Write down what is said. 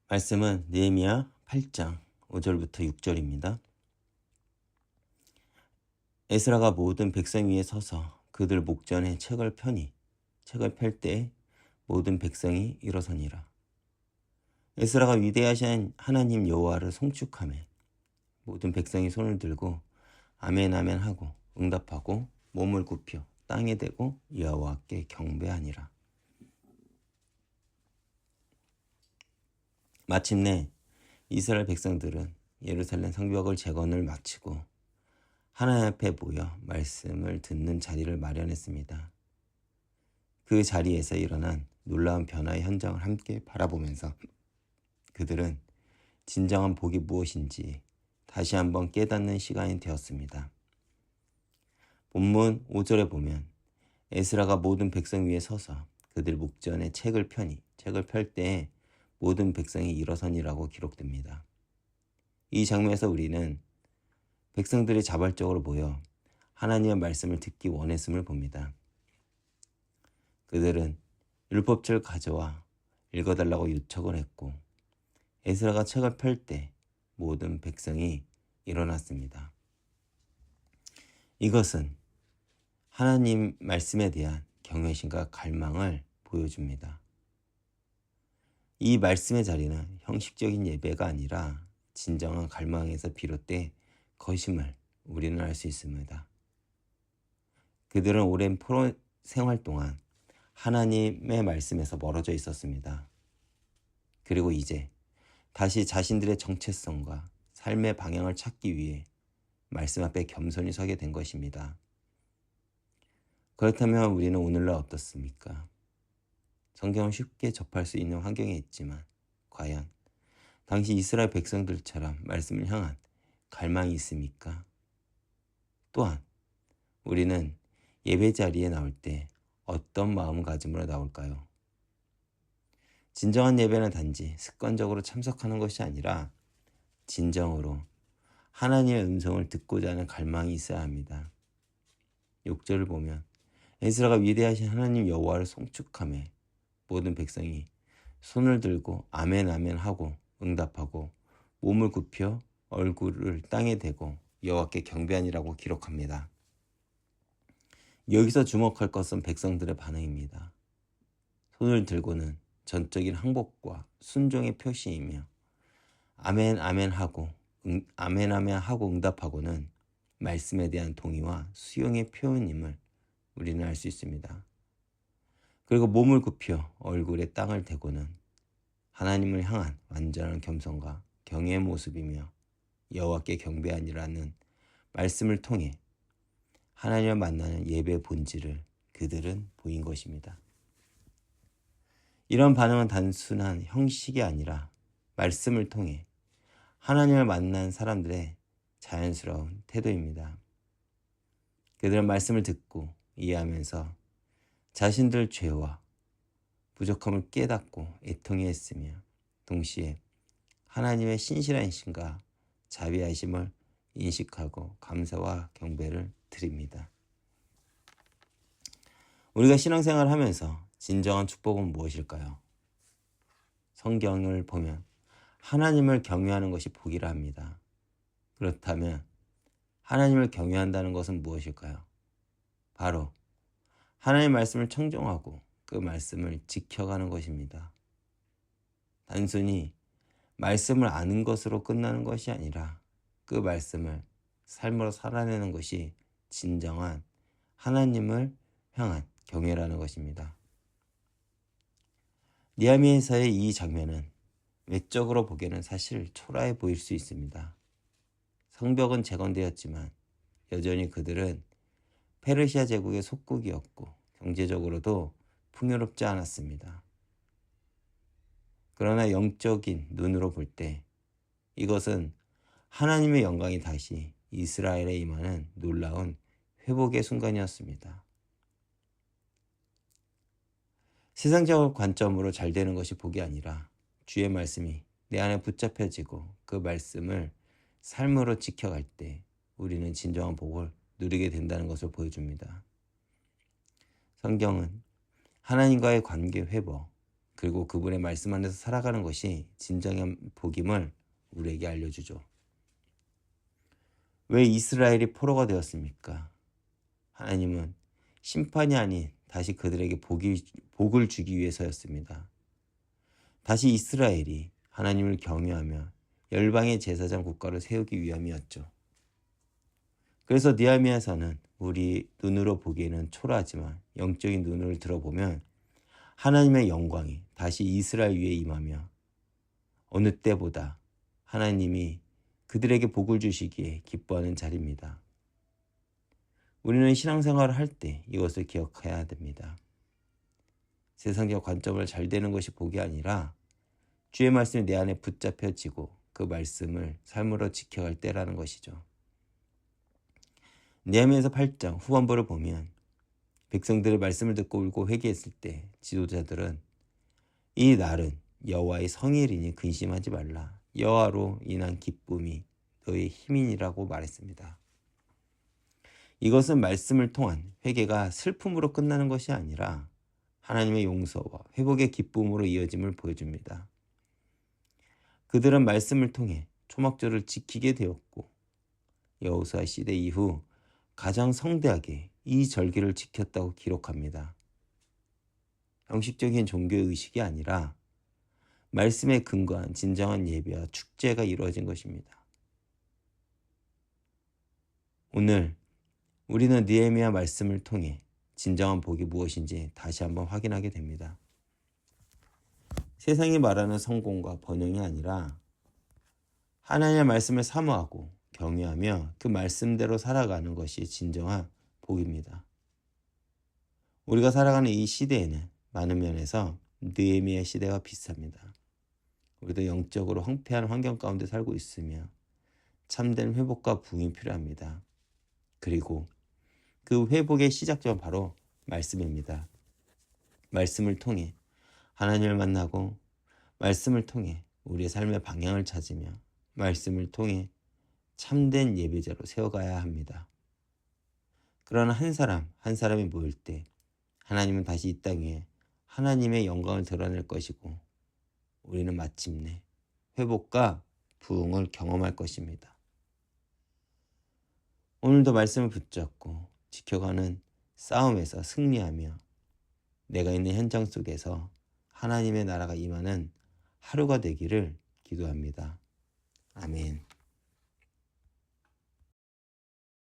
말씀은 느헤미야 8장 5절부터 6절입니다. 에스라가 모든 백성 위에 서서 그들 목전에 책을 펴니 책을 펼 때에 모든 백성이 일어서니라. 에스라가 위대하신 하나님 여호와를 송축하매 모든 백성이 손을 들고 아멘 아멘 하고 응답하고 몸을 굽혀 땅에 대고 여호와께 경배하니라. 마침내 이스라엘 백성들은 예루살렘 성벽을 재건을 마치고 하나님 앞에 모여 말씀을 듣는 자리를 마련했습니다. 그 자리에서 일어난 놀라운 변화의 현장을 함께 바라보면서 그들은 진정한 복이 무엇인지 다시 한번 깨닫는 시간이 되었습니다. 본문 5절에 보면 에스라가 모든 백성 위에 서서 그들 목전에 책을 펴니 책을 펼 때에 모든 백성이 일어서니라고 기록됩니다. 이 장면에서 우리는 백성들이 자발적으로 모여 하나님의 말씀을 듣기 원했음을 봅니다. 그들은 율법책을 가져와 읽어달라고 요청을 했고 에스라가 책을 펼 때 모든 백성이 일어났습니다. 이것은 하나님 말씀에 대한 경외심과 갈망을 보여줍니다. 이 말씀의 자리는 형식적인 예배가 아니라 진정한 갈망에서 비롯된 것임을 우리는 알 수 있습니다. 그들은 오랜 포로 생활 동안 하나님의 말씀에서 멀어져 있었습니다. 그리고 이제 다시 자신들의 정체성과 삶의 방향을 찾기 위해 말씀 앞에 겸손히 서게 된 것입니다. 그렇다면 우리는 오늘날 어떻습니까? 성경을 쉽게 접할 수 있는 환경에 있지만 과연 당시 이스라엘 백성들처럼 말씀을 향한 갈망이 있습니까? 또한 우리는 예배 자리에 나올 때 어떤 마음가짐으로 나올까요? 진정한 예배는 단지 습관적으로 참석하는 것이 아니라 진정으로 하나님의 음성을 듣고자 하는 갈망이 있어야 합니다. 6절을 보면 에스라가 위대하신 하나님 여호와를 송축하며 모든 백성이 손을 들고 아멘 아멘 하고 응답하고 몸을 굽혀 얼굴을 땅에 대고 여호와께 경배하니라고 기록합니다. 여기서 주목할 것은 백성들의 반응입니다. 손을 들고는 전적인 항복과 순종의 표시이며 아멘 아멘 하고 아멘 아멘 하고 응답하고는 말씀에 대한 동의와 수용의 표현임을 우리는 알 수 있습니다. 그리고 몸을 굽혀 얼굴에 땅을 대고는 하나님을 향한 완전한 겸손과 경외의 모습이며 여호와께 경배하니라는 말씀을 통해 하나님을 만나는 예배의 본질을 그들은 보인 것입니다. 이런 반응은 단순한 형식이 아니라 말씀을 통해 하나님을 만난 사람들의 자연스러운 태도입니다. 그들은 말씀을 듣고 이해하면서 자신들 죄와 부족함을 깨닫고 애통해 했으며 동시에 하나님의 신실한 신과 자비하심을 인식하고 감사와 경배를 드립니다. 우리가 신앙생활을 하면서 진정한 축복은 무엇일까요? 성경을 보면 하나님을 경외하는 것이 복이라 합니다. 그렇다면 하나님을 경외한다는 것은 무엇일까요? 바로 하나님의 말씀을 청종하고 그 말씀을 지켜가는 것입니다. 단순히 말씀을 아는 것으로 끝나는 것이 아니라 그 말씀을 삶으로 살아내는 것이 진정한 하나님을 향한 경외라는 것입니다. 느헤미야서의 이 장면은 외적으로 보기에는 사실 초라해 보일 수 있습니다. 성벽은 재건되었지만 여전히 그들은 페르시아 제국의 속국이었고 경제적으로도 풍요롭지 않았습니다. 그러나 영적인 눈으로 볼 때 이것은 하나님의 영광이 다시 이스라엘에 임하는 놀라운 회복의 순간이었습니다. 세상적 관점으로 잘 되는 것이 복이 아니라 주의 말씀이 내 안에 붙잡혀지고 그 말씀을 삶으로 지켜갈 때 우리는 진정한 복을 누리게 된다는 것을 보여줍니다. 성경은 하나님과의 관계 회복, 그리고 그분의 말씀 안에서 살아가는 것이 진정한 복임을 우리에게 알려주죠. 왜 이스라엘이 포로가 되었습니까? 하나님은 심판이 아닌 다시 그들에게 복을 주기 위해서였습니다. 다시 이스라엘이 하나님을 경외하며 열방의 제사장 국가를 세우기 위함이었죠. 그래서 느헤미야서는 우리 눈으로 보기에는 초라하지만 영적인 눈을 들어보면 하나님의 영광이 다시 이스라엘 위에 임하며 어느 때보다 하나님이 그들에게 복을 주시기에 기뻐하는 자리입니다. 우리는 신앙생활을 할 때 이것을 기억해야 됩니다. 세상적 관점을 잘 되는 것이 복이 아니라 주의 말씀이 내 안에 붙잡혀지고 그 말씀을 삶으로 지켜갈 때라는 것이죠. 느헤미야서 8장 후반부를 보면 백성들의 말씀을 듣고 울고 회개했을 때 지도자들은 이 날은 여호와의 성일이니 근심하지 말라. 여호와로 인한 기쁨이 너의 힘이니라고 말했습니다. 이것은 말씀을 통한 회개가 슬픔으로 끝나는 것이 아니라 하나님의 용서와 회복의 기쁨으로 이어짐을 보여줍니다. 그들은 말씀을 통해 초막절을 지키게 되었고 여호수아 시대 이후 가장 성대하게 이 절기를 지켰다고 기록합니다. 형식적인 종교의식이 아니라 말씀에 근거한 진정한 예배와 축제가 이루어진 것입니다. 오늘 우리는 느헤미야 말씀을 통해 진정한 복이 무엇인지 다시 한번 확인하게 됩니다. 세상이 말하는 성공과 번영이 아니라 하나님의 말씀을 사모하고 경외하며 그 말씀대로 살아가는 것이 진정한 복입니다. 우리가 살아가는 이 시대에는 많은 면에서 느헤미야 시대와 비슷합니다. 우리도 영적으로 황폐한 환경 가운데 살고 있으며 참된 회복과 부흥이 필요합니다. 그리고 그 회복의 시작점은 바로 말씀입니다. 말씀을 통해 하나님을 만나고 말씀을 통해 우리의 삶의 방향을 찾으며 말씀을 통해 참된 예배자로 세워가야 합니다. 그러나 한 사람 한 사람이 모일 때 하나님은 다시 이 땅 위에 하나님의 영광을 드러낼 것이고 우리는 마침내 회복과 부흥을 경험할 것입니다. 오늘도 말씀을 붙잡고 지켜가는 싸움에서 승리하며 내가 있는 현장 속에서 하나님의 나라가 임하는 하루가 되기를 기도합니다. 아멘.